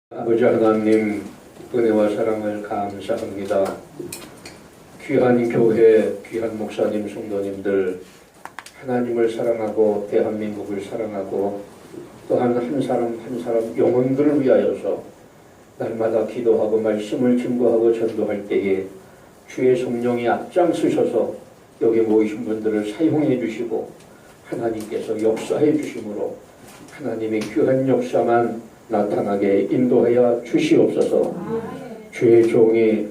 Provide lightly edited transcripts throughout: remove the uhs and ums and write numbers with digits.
아버지 하나님 은혜와 사랑을 감사합니다. 귀한 교회, 귀한 목사님, 성도님들, 하나님을 사랑하고 대한민국을 사랑하고 또한 한 사람 한 사람 영혼들을 위하여서 날마다 기도하고 말씀을 증거하고 전도할 때에 주의 성령이 앞장서셔서 여기 모이신 분들을 사용해 주시고 하나님께서 역사해 주심으로 하나님의 귀한 역사만 나타나게 인도하여 주시옵소서. 주의 종이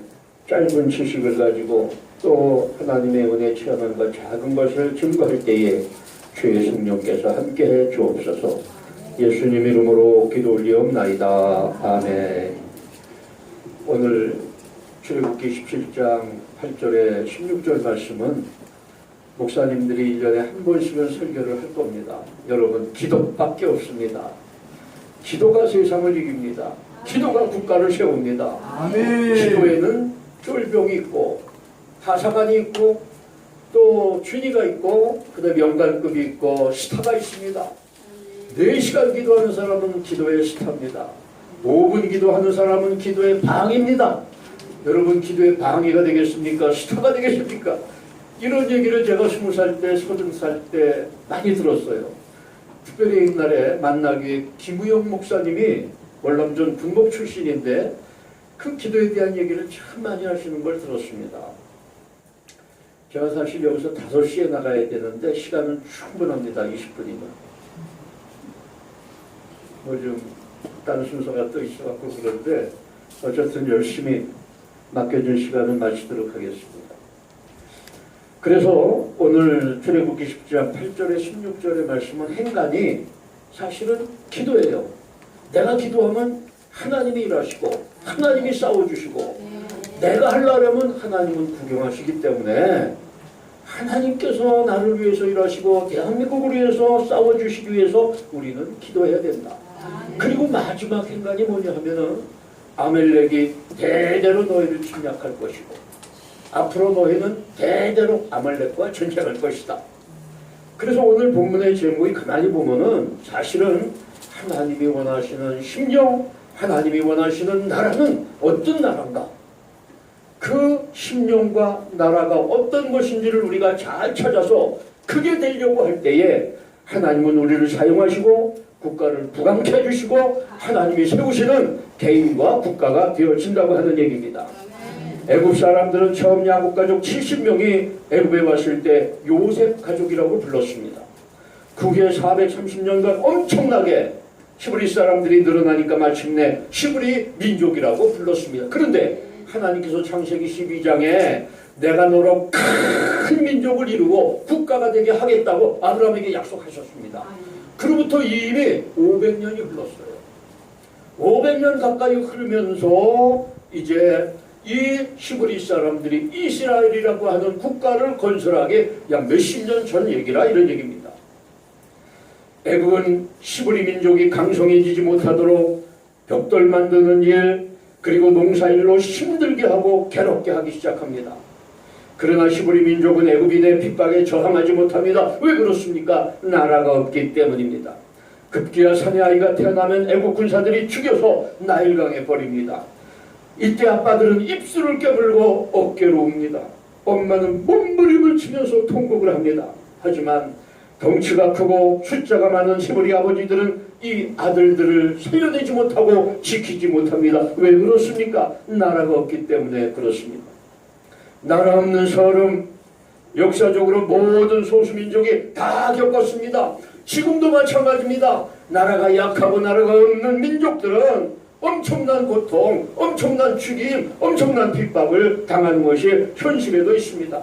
짧은 지식을 가지고 또 하나님의 은혜 체험한 것 작은 것을 증거할 때에 주의 성령께서 함께해 주옵소서. 예수님 이름으로 기도 올리옵나이다. 아멘. 오늘 출애굽기 17장 8절에 16절 말씀은 목사님들이 1년에 한 번씩은 설교를 할 겁니다. 여러분, 기도밖에 없습니다. 기도가 세상을 이깁니다. 기도가 국가를 세웁니다. 아멘. 기도에는 쫄병이 있고 하사관이 있고 또 춘희가 있고 그다음에 영관급이 있고 스타가 있습니다. 4시간 기도하는 사람은 기도의 스타입니다. 5분 기도하는 사람은 기도의 방입니다. 여러분, 기도의 방해가 되겠습니까? 스타가 되겠습니까? 이런 얘기를 제가 20살 때, 30살 때 많이 들었어요. 특별히 옛날에 만나기에 김우영 목사님이 월남전 군목 출신인데 그 기도에 대한 얘기를 참 많이 하시는 걸 들었습니다. 제가 사실 여기서 5시에 나가야 되는데 시간은 충분합니다. 20분이면. 뭐 좀 다른 순서가 또 있어갖고 그런데 어쨌든 열심히 맡겨준 시간을 마치도록 하겠습니다. 그래서 오늘 출애굽기 10장 8절에 16절의 말씀은 행간이 사실은 기도예요. 내가 기도하면 하나님이 일하시고 하나님이 싸워주시고 내가 하려면 하나님은 구경하시기 때문에 하나님께서 나를 위해서 일하시고 대한민국을 위해서 싸워주시기 위해서 우리는 기도해야 된다. 그리고 마지막 행간이 뭐냐 하면은 아멜렉이 대대로 너희를 침략할 것이고 앞으로 너희는 대대로 아말렉과 전쟁할 것이다. 그래서 오늘 본문의 제목이 가만히 보면은 사실은 하나님이 원하시는 심령, 하나님이 원하시는 나라는 어떤 나라인가? 그 심령과 나라가 어떤 것인지를 우리가 잘 찾아서 그게 되려고 할 때에 하나님은 우리를 사용하시고 국가를 부강케 해주시고 하나님이 세우시는 개인과 국가가 되어진다고 하는 얘기입니다. 애굽 사람들은 처음 야곱 가족 70명이 애굽에 왔을 때 요셉 가족이라고 불렀습니다. 그 후에 430년간 엄청나게 히브리 사람들이 늘어나니까 마침내 히브리 민족이라고 불렀습니다. 그런데 하나님께서 창세기 12장에 내가 너로 큰 민족을 이루고 국가가 되게 하겠다고 아브라함에게 약속하셨습니다. 그로부터 이미 500년이 흘렀어요. 500년 가까이 흐르면서 이제 이 히브리 사람들이 이스라엘이라고 하는 국가를 건설하게 약 몇십 년 전 얘기라 이런 얘기입니다. 애굽은 히브리 민족이 강성해지지 못하도록 벽돌 만드는 일 그리고 농사일로 힘들게 하고 괴롭게 하기 시작합니다. 그러나 히브리 민족은 애굽인의 핍박에 저항하지 못합니다. 왜 그렇습니까? 나라가 없기 때문입니다. 급기야 사내 아이가 태어나면 애굽 군사들이 죽여서 나일강에 버립니다. 이때 아빠들은 입술을 깨물고 어깨로 웁니다. 엄마는 몸부림을 치면서 통곡을 합니다. 하지만 덩치가 크고 숫자가 많은 히브리 아버지들은 이 아들들을 살려내지 못하고 지키지 못합니다. 왜 그렇습니까? 나라가 없기 때문에 그렇습니다. 나라 없는 서름, 역사적으로 모든 소수민족이 다 겪었습니다. 지금도 마찬가지입니다. 나라가 약하고 나라가 없는 민족들은 엄청난 고통, 엄청난 죽임, 엄청난 핍박을 당하는 것이 현실에도 있습니다.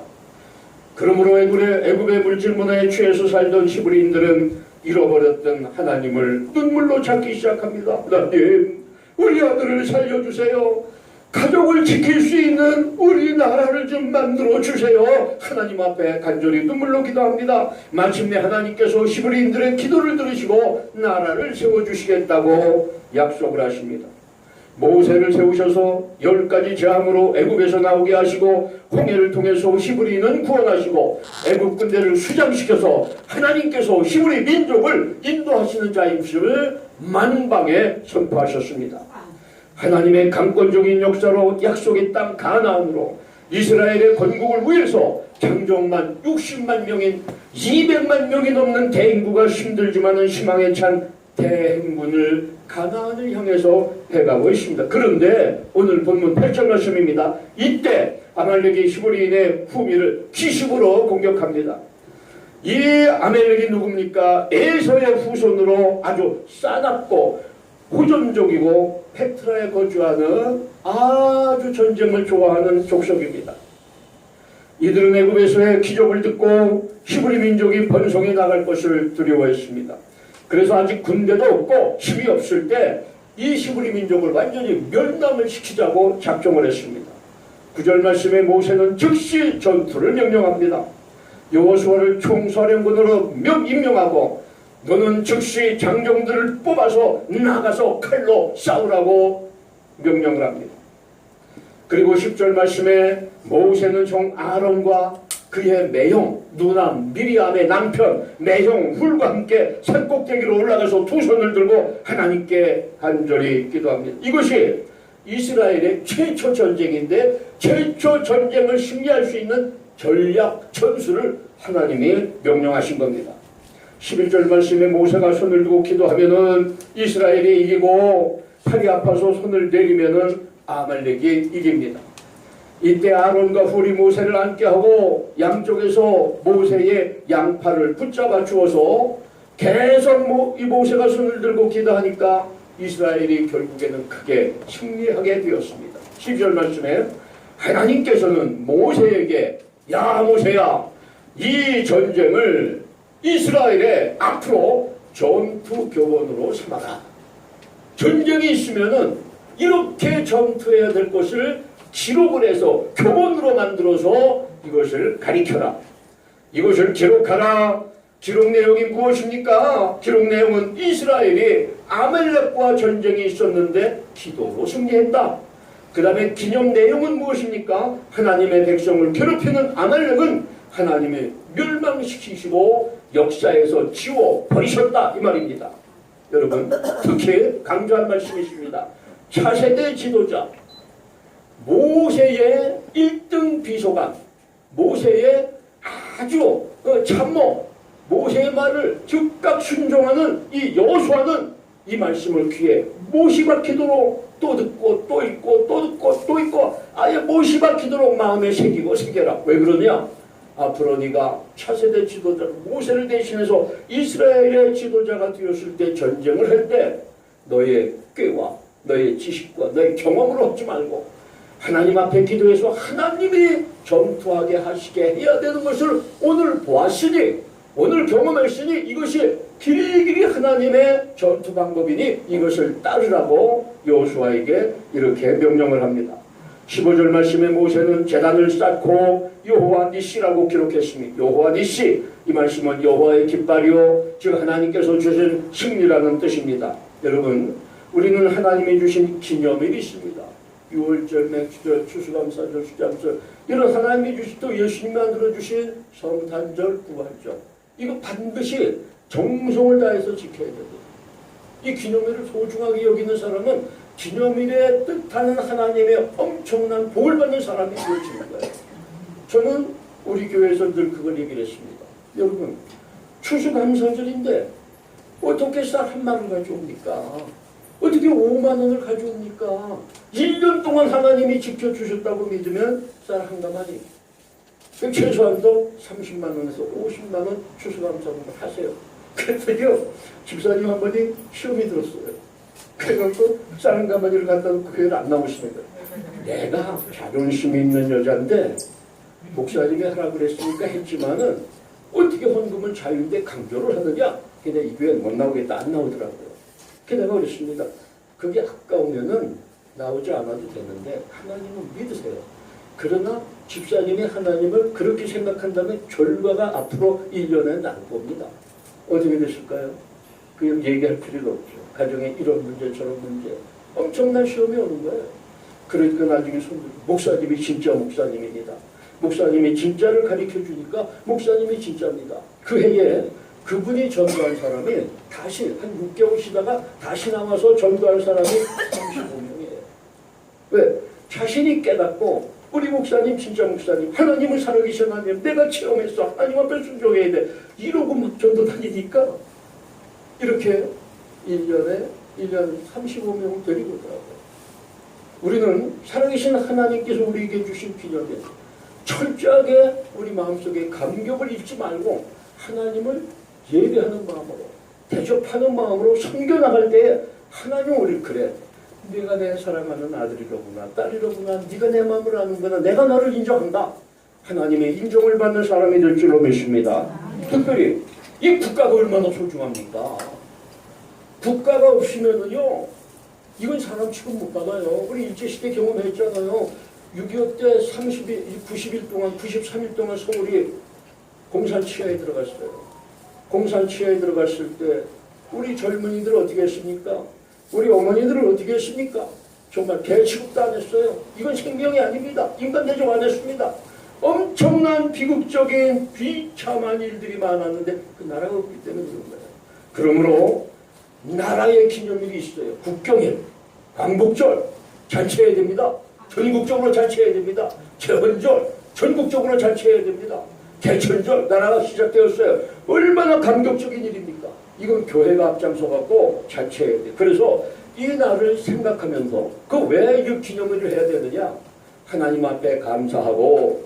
그러므로 애굽의 물질 문화에 취해서 살던 히브리인들은 잃어버렸던 하나님을 눈물로 찾기 시작합니다. 하나님, 우리 아들을 살려주세요. 가족을 지킬 수 있는 우리 나라를 좀 만들어 주세요. 하나님 앞에 간절히 눈물로 기도합니다. 마침내 하나님께서 히브리인들의 기도를 들으시고 나라를 세워주시겠다고 약속을 하십니다. 모세를 세우셔서 10가지 재앙으로 애굽에서 나오게 하시고 홍해를 통해서 히브리인은 구원하시고 애굽 군대를 수장시켜서 하나님께서 히브리 민족을 인도하시는 자임심을 만방에 선포하셨습니다. 하나님의 강권적인 역사로 약속의 땅 가나안으로 이스라엘의 건국을 위해서 장정만 60만 명인 200만 명이 넘는 대인구가 힘들지만은 희망에 찬 대행군을 가나안을 향해서 해가고 있습니다. 그런데 오늘 본문 8절 말씀입니다. 이때 아말렉이 히브리인의 후미를 기습으로 공격합니다. 이 아말렉이 누굽니까? 에서의 후손으로 아주 싸납고 호전적이고 페트라에 거주하는 아주 전쟁을 좋아하는 족속입니다. 이들은 애굽에서의 기적을 듣고 히브리 민족이 번성해 나갈 것을 두려워했습니다. 그래서 아직 군대도 없고 힘이 없을 때 이 히브리 민족을 완전히 멸망을 시키자고 작정을 했습니다. 9절 말씀에 모세는 즉시 전투를 명령합니다. 여호수아를 총사령관으로 임명하고 너는 즉시 장정들을 뽑아서 나가서 칼로 싸우라고 명령을 합니다. 그리고 10절 말씀에 모세는 종 아론과 그의 매형 누남 미리암의 남편 매형 훌과 함께 산꼭대기로 올라가서 두 손을 들고 하나님께 간절히 기도합니다. 이것이 이스라엘의 최초 전쟁인데 최초 전쟁을 승리할 수 있는 전략 전술을 하나님이 명령하신 겁니다. 11절 말씀에 모세가 손을 들고 기도하면은 이스라엘이 이기고 팔이 아파서 손을 내리면은 아말렉이 이깁니다. 이때 아론과 훌이 모세를 앉게 하고 양쪽에서 모세의 양팔을 붙잡아 주어서 계속 이 모세가 손을 들고 기도하니까 이스라엘이 결국에는 크게 승리하게 되었습니다. 12절 말씀에 하나님께서는 모세에게 야 모세야 이 전쟁을 이스라엘의 앞으로 전투 교본으로 삼아라. 전쟁이 있으면은 이렇게 전투해야 될 것을 기록을 해서 교본으로 만들어서 이것을 가리켜라. 이것을 기록하라. 기록 내용이 무엇입니까? 기록 내용은 이스라엘이 아말렉과 전쟁이 있었는데 기도로 승리했다. 그 다음에 기념 내용은 무엇입니까? 하나님의 백성을 괴롭히는 아말렉은 하나님의 멸망시키시고 역사에서 지워버리셨다 이 말입니다. 여러분 특히 강조한 말씀이 있습니다. 차세대 지도자 모세의 1등 비서관 모세의 아주 참모 모세의 말을 즉각 순종하는 이 여호수아는 이 말씀을 귀에 못이 박히도록 또 듣고 또 읽고 또 듣고 또 읽고 아예 못이 박히도록 마음에 새기고 새겨라. 왜 그러냐? 앞으로 네가 차세대 지도자 모세를 대신해서 이스라엘의 지도자가 되었을 때 전쟁을 할 때 너의 꾀와 너의 지식과 너의 경험으로 하지 말고 하나님 앞에 기도해서 하나님이 전투하게 하시게 해야 되는 것을 오늘 보았으니 오늘 경험했으니 이것이 길이길이 하나님의 전투 방법이니 이것을 따르라고 여호수아에게 이렇게 명령을 합니다. 15절 말씀에 모세는 제단을 쌓고 여호와 니시라고 기록했습니다. 여호와 니시 이 말씀은 여호와의 깃발이요 즉 하나님께서 주신 승리라는 뜻입니다. 여러분 우리는 하나님이 주신 기념일이 있습니다. 6월절, 맥주절, 추수감사절, 수장절 이런 하나님이 주신 또 예수님이 만들어주신 성탄절, 부활절 이거 반드시 정성을 다해서 지켜야 됩니다. 이 기념일을 소중하게 여기는 사람은 기념일에 뜻하는 하나님의 엄청난 복을 받는 사람이 되어지는 거예요. 저는 우리 교회에서 늘 그걸 얘기를 했습니다. 여러분 추수감사절인데 어떻게 쌀 한 마리 가져옵니까? 어떻게 5만 원을 가져옵니까? 1년 동안 하나님이 지켜주셨다고 믿으면 쌀 한 가마니 최소한도 30만 원에서 50만 원 추수감사를 하세요. 그랬더니요 집사님 한 번이 시험이 들었어요. 그래갖고 쌀 한 가마니를 갖다 놓고 교회를 안 나오시는 거예요. 내가 자존심이 있는 여자인데 목사님이 하라고 그랬으니까 했지만은 어떻게 헌금을 자유인데 강조를 하느냐? 그냥 이 교회 못 나오겠다 안 나오더라고요. 그 내가 그랬습니다. 그게 아까우면은 나오지 않아도 되는데 하나님은 믿으세요. 그러나 집사님이 하나님을 그렇게 생각한다면 결과가 앞으로 1년에 날 겁니다. 어떻게 되실까요? 그냥 얘기할 필요도 없죠. 가정에 이런 문제 저런 문제 엄청난 시험이 오는 거예요. 그러니까 나중에 손들고 목사님이 진짜 목사님입니다. 목사님이 진짜를 가르쳐 주니까 목사님이 진짜입니다. 그 해에 그분이 전도한 사람이 다시 한 6개월 쉬다가 다시 나와서 전도한 사람이 35명이에요. 자신이 깨닫고 우리 목사님 진짜 목사님 하나님을 살아계신 하나님 내가 체험했어 하나님 앞에 순종해야 돼 이러고 막 전도 다니니까 이렇게 1년 35명을 데리고 오더라고요. 우리는 살아계신 하나님께서 우리에게 주신 기념에 철저하게 우리 마음속에 감격을 잃지 말고 하나님을 예배하는 마음으로 대접하는 마음으로 섬겨나갈 때에 하나님 우리를 그래 네가 내 사랑하는 아들이로구나 딸이로구나 네가 내 마음을 아는구나 내가 너를 인정한다 하나님의 인정을 받는 사람이 될 줄로 믿습니다. 특별히 이 국가가 얼마나 소중합니까? 국가가 없으면은요 이건 사람 취급 못 받아요. 우리 일제시대 경험했잖아요. 6.25 때 90일 동안 93일 동안 서울이 공산치하에 들어갔어요. 공산치하에 들어갔을 때 우리 젊은이들 어떻게 했습니까? 우리 어머니들은 어떻게 했습니까? 정말 개 취급도 안 했어요. 이건 생명이 아닙니다. 인간 대접 안 했습니다. 엄청난 비극적인 비참한 일들이 많았는데 그 나라가 없기 때문에 그런 거예요. 그러므로 나라의 기념일이 있어요. 국경일, 광복절 잔치해야 됩니다. 전국적으로 잔치해야 됩니다. 재헌절 전국적으로 잔치해야 됩니다. 개천절 나라가 시작되었어요. 얼마나 감격적인 일입니까? 이건 교회가 앞장서 갖고 잔치해야 돼. 그래서 이 날을 생각하면서 그 왜 이 기념일을 해야 되느냐? 하나님 앞에 감사하고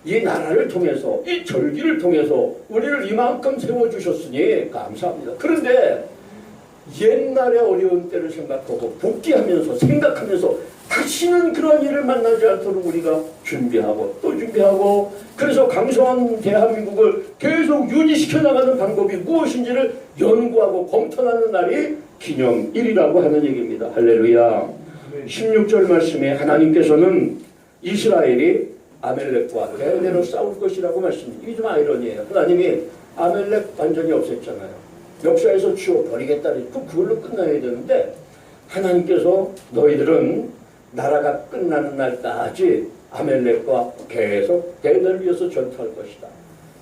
이 나라를 통해서 이 절기를 통해서 우리를 이만큼 세워주셨으니 감사합니다. 그런데 옛날의 어려운 때를 생각하고 복귀하면서 생각하면서 다시는 그런 일을 만나지 않도록 우리가 준비하고 또 준비하고 그래서 강성한 대한민국을 계속 유지시켜 나가는 방법이 무엇인지를 연구하고 검토하는 날이 기념일이라고 하는 얘기입니다. 할렐루야. 16절 말씀에 하나님께서는 이스라엘이 아멜렉과 대대로 싸울 것이라고 말씀합니다. 이게 좀 아이러니해요. 하나님이 아멜렉 완전히 없앴잖아요. 역사에서 치워버리겠다는 그걸로 끝나야 되는데 하나님께서 너희들은 나라가 끝나는 날까지 아멜렉과 계속 대대를 위해서 전투할 것이다.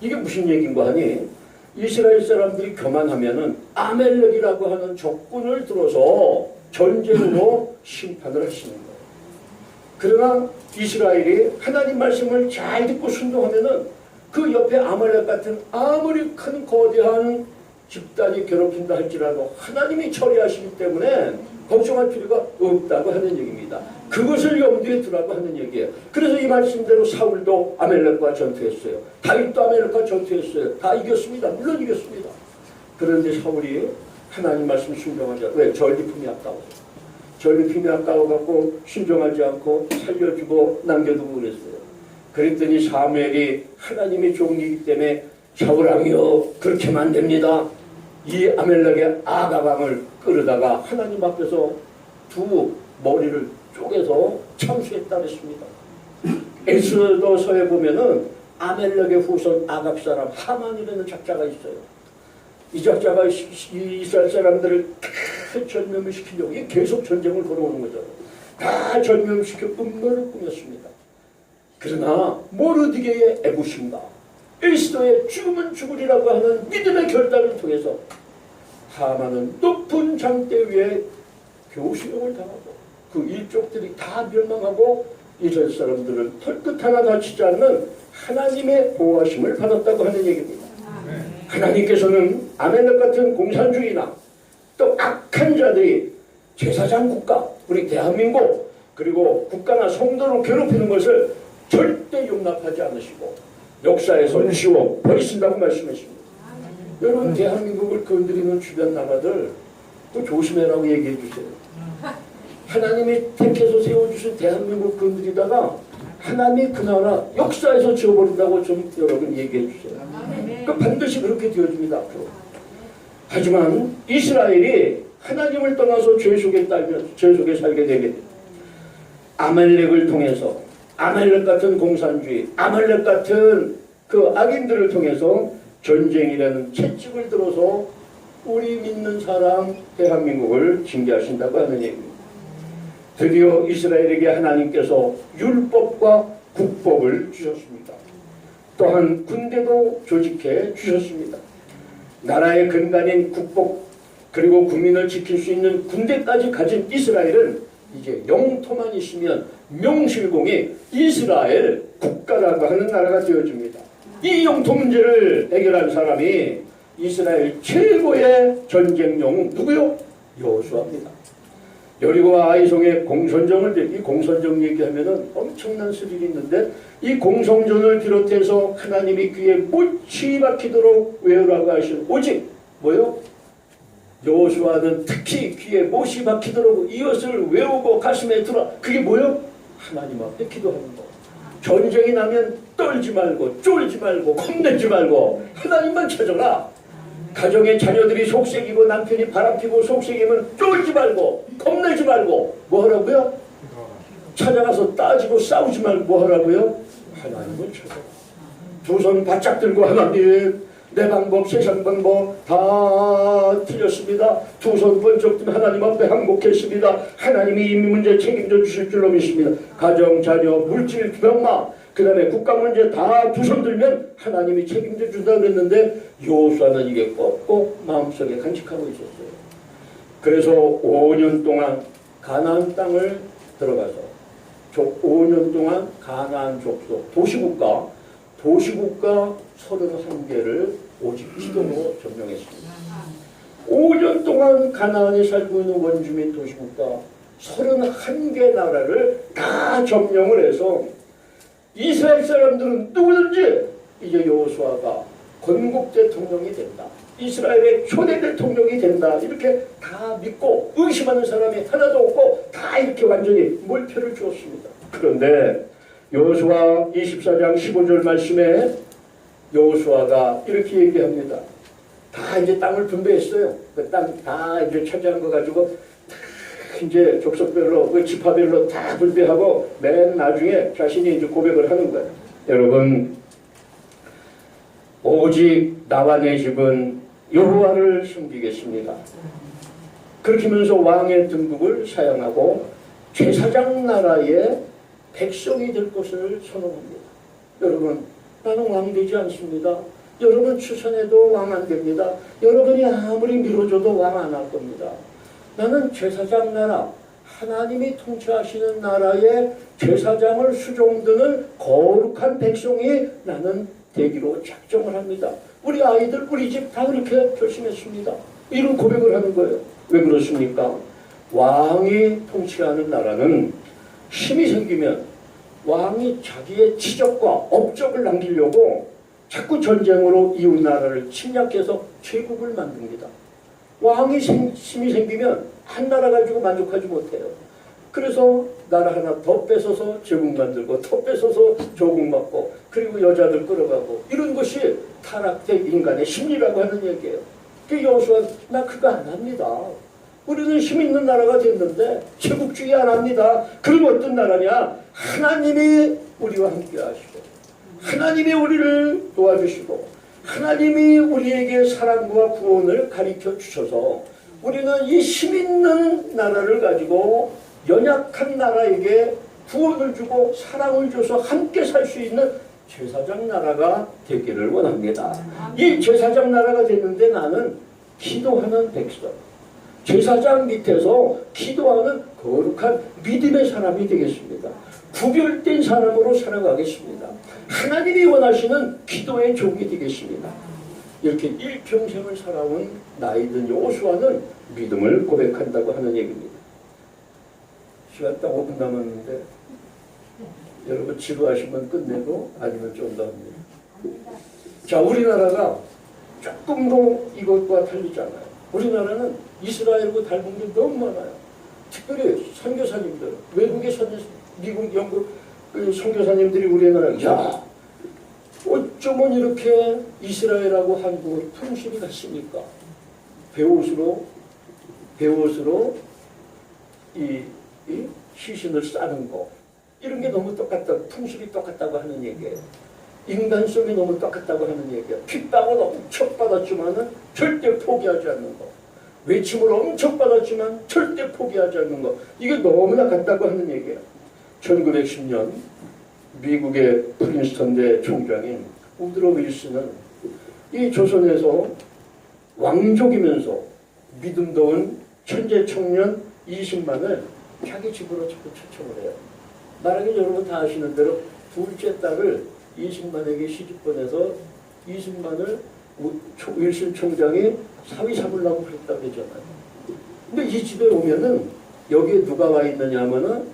이게 무슨 얘기인가 하니 이스라엘 사람들이 교만하면은 아멜렉이라고 하는 적군을 들어서 전쟁으로 심판을 하시는 거예요. 그러나 이스라엘이 하나님 말씀을 잘 듣고 순종하면은 그 옆에 아말렉 같은 아무리 큰 거대한 집단이 괴롭힌다 할지라도 하나님이 처리하시기 때문에 걱정할 필요가 없다고 하는 얘기입니다. 그것을 염두에 두라고 하는 얘기예요. 그래서 이 말씀대로 사울도 아멜렉과 전투했어요. 다윗도 아멜렉과 전투했어요. 다 이겼습니다. 물론 이겼습니다. 그런데 사울이 하나님 말씀 순종하지 않고 왜? 전리품이 아까워서. 전리품이 아까워갖고 순종하지 않고 살려주고 남겨두고 그랬어요. 그랬더니 사무엘이 하나님의 종이기 때문에 사울왕이여 그렇게 하면 안 됩니다. 이 아멜렉의 아가방을 끌어다가 하나님 앞에서 두 머리를 쪼개서 참수했다 그랬습니다. 에스더서에 보면은 아멜렉의 후손 아갑 사람 하만이라는 작자가 있어요. 이 작자가 이스라엘 사람들을 다 전멸을 시키려고 계속 전쟁을 걸어오는 거죠. 다 전멸시켜 음모를 꾸몄습니다. 그러나 모르드게의 애구심과 에스더의 죽으면 죽으리라고 하는 믿음의 결단을 통해서 하만은 높은 장대 위에 교수형을 당하고 그 일족들이 다 멸망하고 이스라엘 사람들은 털끝 하나 다치지 않는 하나님의 보호하심을 받았다고 하는 얘기입니다. 하나님께서는 아멜렉 같은 공산주의나 또 악한 자들이 제사장 국가, 우리 대한민국 그리고 국가나 성도를 괴롭히는 것을 절대 용납하지 않으시고 역사에서 지워 버리신다고 말씀하십니다. 여러분 대한민국을 건드리는 주변 나라들 또 조심해라고 얘기해 주세요. 하나님이 택해서 세워주신 대한민국 건드리다가 하나님이 그 나라 역사에서 지워버린다고 좀 여러분 얘기해 주세요. 그 반드시 그렇게 되어집니다. 앞으로. 하지만 이스라엘이 하나님을 떠나서 죄 속에 살게 되게 됩니다. 아말렉을 통해서 아말렉 같은 공산주의, 아말렉 같은 그 악인들을 통해서 전쟁이라는 채찍을 들어서 우리 믿는 사람 대한민국을 징계하신다고 하는 얘기입니다. 드디어 이스라엘에게 하나님께서 율법과 국법을 주셨습니다. 또한 군대도 조직해 주셨습니다. 나라의 근간인 국법 그리고 국민을 지킬 수 있는 군대까지 가진 이스라엘은 이제 영토만 있으면 명실공히 이스라엘 국가라고 하는 나라가 되어집니다. 이 영토 문제를 해결한 사람이 이스라엘 최고의 전쟁 영웅 누구요? 여호수아입니다. 여리고와 아이성의 공선전을 이 공선전 얘기하면은 엄청난 스릴이 있는데 이 공성전을 비롯해서 하나님이 귀에 못이 박히도록 외우라고 하시는 오직 뭐요? 여호수아는 특히 귀에 못이 박히도록 이것을 외우고 가슴에 들어 그게 뭐요? 하나님 앞에 기도하는 거. 전쟁이 나면 떨지 말고 쫄지 말고 겁내지 말고 하나님만 찾아라. 가정의 자녀들이 속색이고 남편이 바람피고 속색이면 쫄지 말고 겁내지 말고 뭐 하라고요? 찾아가서 따지고 싸우지 말고 뭐 하라고요? 하나님을 찾아라. 두 손 바짝 들고 하나님 내 방법 세상 방법 다 틀렸습니다. 두 손 번쩍 들면 하나님 앞에 항복했습니다. 하나님이 이 문제 책임져 주실 줄로 믿습니다. 가정 자녀 물질 병마 그 다음에 국가 문제 다 두 손 들면 하나님이 책임져 준다고 그랬는데 여호수아는 이게 꼭꼭 마음속에 간직하고 있었어요. 그래서 5년 동안 가나안 땅을 들어가서 5년 동안 가나안 족속 도시국가 31개를 오직 기도로 점령했습니다. 5년 동안 가나안에 살고 있는 원주민 도시국가 31개 나라를 다 점령을 해서 이스라엘 사람들은 누구든지 이제 여호수아가 건국 대통령이 된다. 이스라엘의 초대 대통령이 된다. 이렇게 다 믿고 의심하는 사람이 하나도 없고 다 이렇게 완전히 몰표를 주었습니다. 그런데 여호수아 24장 15절 말씀에 여호수아가 이렇게 얘기합니다. 다 이제 땅을 분배했어요. 그 땅 다 이제 차지한 거 가지고 이제 족속별로 그 지파별로 다 분배하고 맨 나중에 자신이 이제 고백을 하는 거예요. 여러분 오직 나와 내 집은 여호와를 섬기겠습니다. 그렇게 하면서 왕의 등극을 사용하고 제사장 나라의 백성이 될 것을 선언합니다. 여러분 나는 왕 되지 않습니다. 여러분 추천해도 왕 안 됩니다. 여러분이 아무리 밀어줘도 왕 안 할 겁니다. 나는 제사장 나라 하나님이 통치하시는 나라의 제사장을 수종드는 거룩한 백성이 나는 되기로 작정을 합니다. 우리 아이들 우리 집 다 그렇게 결심했습니다. 이런 고백을 하는 거예요. 왜 그렇습니까? 왕이 통치하는 나라는 힘이 생기면 왕이 자기의 치적과 업적을 남기려고 자꾸 전쟁으로 이웃 나라를 침략해서 제국을 만듭니다. 왕이 힘이 생기면 한 나라 가지고 만족하지 못해요. 그래서 나라 하나 더 뺏어서 제국 만들고 더 뺏어서 조국 먹고 그리고 여자들 끌어가고 이런 것이 타락된 인간의 심리라고 하는 얘기예요. 그 여호수아는 나 그거 안 합니다. 우리는 힘 있는 나라가 됐는데 제국주의 안 합니다. 그럼 어떤 나라냐? 하나님이 우리와 함께 하시고 하나님이 우리를 도와주시고 하나님이 우리에게 사랑과 구원을 가르쳐 주셔서 우리는 이 힘 있는 나라를 가지고 연약한 나라에게 구원을 주고 사랑을 줘서 함께 살 수 있는 제사장 나라가 되기를 원합니다. 이 제사장 나라가 됐는데 나는 기도하는 백성 제사장 밑에서 기도하는 거룩한 믿음의 사람이 되겠습니다. 구별된 사람으로 살아가겠습니다. 하나님이 원하시는 기도의 종이 되겠습니다. 이렇게 일평생을 살아온 나이든 여호수아는 믿음을 고백한다고 하는 얘기입니다. 시간 딱 5분 남았는데 여러분 지루하시면 끝내고 아니면 좀 더 합니다. 자, 우리나라가 조금 더 이것과 달리지 않아요. 우리나라는 이스라엘과 닮은 게 너무 많아요. 특별히 선교사님들, 외국의 미국, 영국 선교사님들이 우리나라 야 어쩌면 이렇게 이스라엘하고 한국을 풍실이 같습니까? 배옷으로 이 시신을 싸는 거 이런 게 너무 똑같다, 풍실이 똑같다고 하는 얘기예요. 인간성이 너무 똑같다고 하는 얘기예요. 핍박을 엄청 받았지만은 절대 포기하지 않는 거. 외침을 엄청 받았지만 절대 포기하지 않는 거. 이게 너무나 같다고 하는 얘기예요. 1910년 미국의 프린스턴대 총장인 우드로 윌슨은 이 조선에서 왕족이면서 믿음다운 천재 청년 20만을 자기 집으로 자꾸 초청을 해요. 만약에 여러분 다 아시는 대로 둘째 딸을 이승만에게 시집보내서 이승만을 윌슨 총장이 사위 삼으려고 그랬다고 그러잖아요. 근데 이 집에 오면은 여기에 누가 와 있느냐 하면은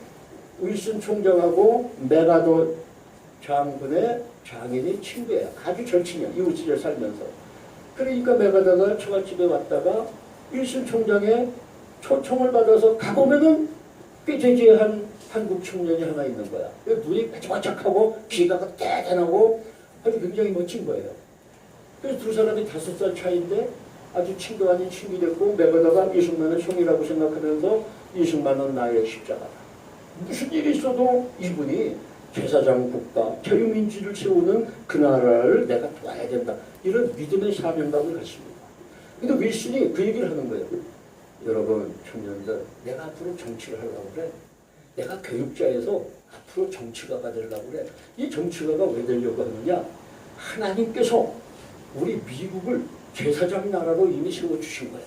윌슨 총장하고 메가더 장군의 장인이 친구예요. 아주 절친이야. 이웃집에 살면서. 그러니까 메가더가 처갓집에 왔다가 윌슨 총장의 초청을 받아서 가보면은 꾀재재한 한국 청년이 하나 있는 거야. 눈이 반짝반짝하고 귀가 대단하고 아주 굉장히 멋진 거예요. 그래서 두 사람이 5살 차이인데 아주 친구 아닌 친구 됐고 메가더가 이승만은 형이라고 생각하면서 이승만은 나의 십자가다. 무슨 일이 있어도 이분이 제사장 국가, 자유민주를 세우는 그 나라를 내가 도와야 된다. 이런 믿음의 사명감을 갖습니다. 근데 윌슨이 그 얘기를 하는 거예요. 여러분 청년들, 내가 앞으로 정치를 하려고 그래. 내가 교육자에서 앞으로 정치가가 되려고 그래. 이 정치가가 왜 되려고 하느냐? 하나님께서 우리 미국을 제사장 나라로 이미 세워주신 거야.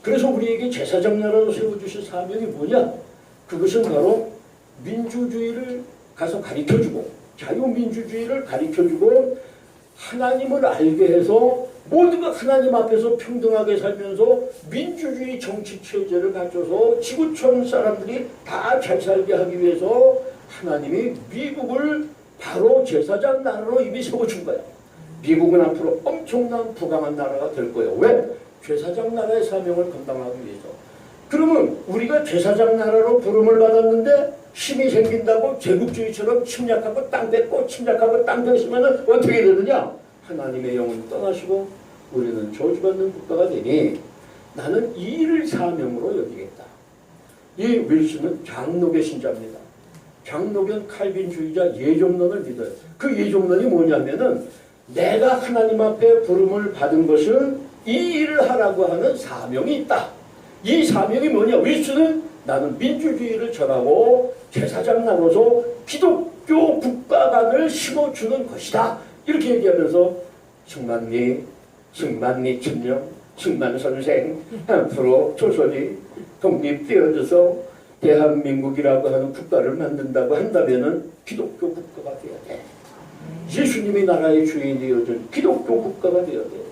그래서 우리에게 제사장 나라로 세워주신 사명이 뭐냐? 그것은 바로 민주주의를 가서 가르쳐주고 자유민주주의를 가르쳐주고 하나님을 알게 해서 모두가 하나님 앞에서 평등하게 살면서 민주주의 정치체제를 갖춰서 지구촌 사람들이 다 잘 살게 하기 위해서 하나님이 미국을 바로 제사장 나라로 이미 세워준 거야. 미국은 앞으로 엄청난 부강한 나라가 될 거예요. 왜? 제사장 나라의 사명을 감당하기 위해서. 그러면 우리가 제사장 나라로 부름을 받았는데 힘이 생긴다고 제국주의처럼 침략하고 땅 뺏고 침략하고 땅 뺏으면 어떻게 되느냐? 하나님의 영은 떠나시고 우리는 저주받는 국가가 되니 나는 이 일을 사명으로 여기겠다. 이 윌슨은 장로교 신자입니다. 장로교는 칼빈주의자 예종론을 믿어요. 그 예종론이 뭐냐면은 내가 하나님 앞에 부름을 받은 것은 이 일을 하라고 하는 사명이 있다. 이 사명이 뭐냐? 윌슨은 나는 민주주의를 전하고 제사장 나로서 기독교 국가관을 심어주는 것이다. 이렇게 얘기하면서 승만리 천령, 승만 선생 앞으로 조선이 독립되어져서 대한민국이라고 하는 국가를 만든다고 한다면은 기독교 국가가 되어야 돼. 예수님이 나라의 주인이 되어준 기독교 국가가 되어야 돼.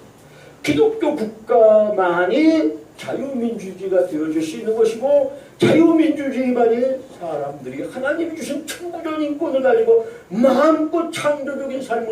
기독교 국가만이 자유민주주의가 되어줄 수 있는 것이고 자유민주주의만이 사람들이 하나님이 주신 천부전 인권을 가지고 마음껏 창조적인 삶을